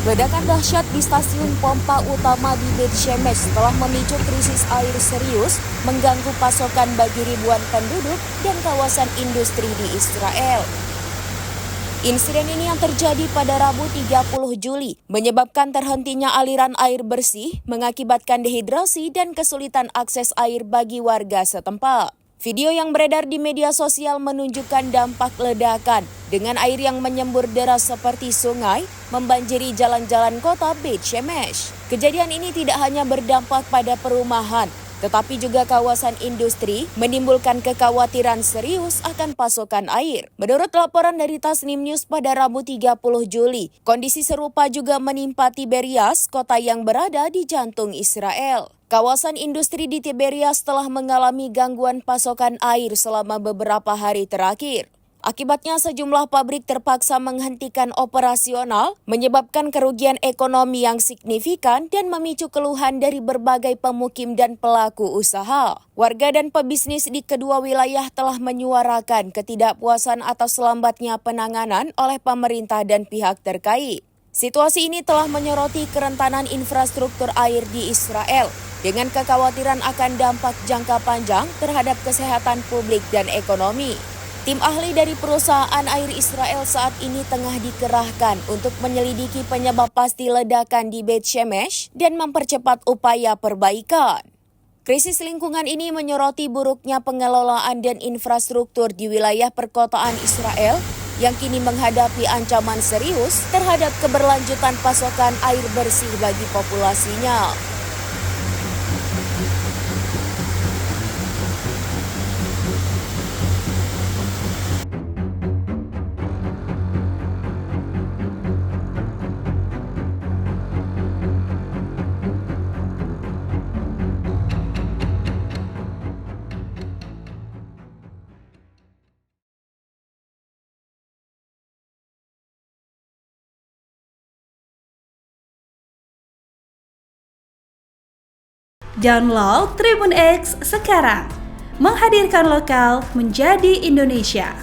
Ledakan dahsyat di stasiun pompa utama di Beit Shemesh telah memicu krisis air serius, mengganggu pasokan bagi ribuan penduduk dan kawasan industri di Israel. Insiden ini yang terjadi pada Rabu 30 Juli menyebabkan terhentinya aliran air bersih, mengakibatkan dehidrasi dan kesulitan akses air bagi warga setempat. Video yang beredar di media sosial menunjukkan dampak ledakan dengan air yang menyembur deras seperti sungai membanjiri jalan-jalan kota Beit Shemesh. Kejadian ini tidak hanya berdampak pada perumahan, tetapi juga kawasan industri, menimbulkan kekhawatiran serius akan pasokan air. Menurut laporan dari Tasnim News pada Rabu 30 Juli, kondisi serupa juga menimpa Tiberias, kota yang berada di jantung Israel. Kawasan industri di Tiberias telah mengalami gangguan pasokan air selama beberapa hari terakhir. Akibatnya sejumlah pabrik terpaksa menghentikan operasional, menyebabkan kerugian ekonomi yang signifikan dan memicu keluhan dari berbagai pemukim dan pelaku usaha. Warga dan pebisnis di kedua wilayah telah menyuarakan ketidakpuasan atas lambatnya penanganan oleh pemerintah dan pihak terkait. Situasi ini telah menyoroti kerentanan infrastruktur air di Israel, dengan kekhawatiran akan dampak jangka panjang terhadap kesehatan publik dan ekonomi. Tim ahli dari perusahaan air Israel saat ini tengah dikerahkan untuk menyelidiki penyebab pasti ledakan di Beit Shemesh dan mempercepat upaya perbaikan. Krisis lingkungan ini menyoroti buruknya pengelolaan dan infrastruktur di wilayah perkotaan Israel yang kini menghadapi ancaman serius terhadap keberlanjutan pasokan air bersih bagi populasinya. Download Tribun X sekarang, menghadirkan lokal menjadi Indonesia.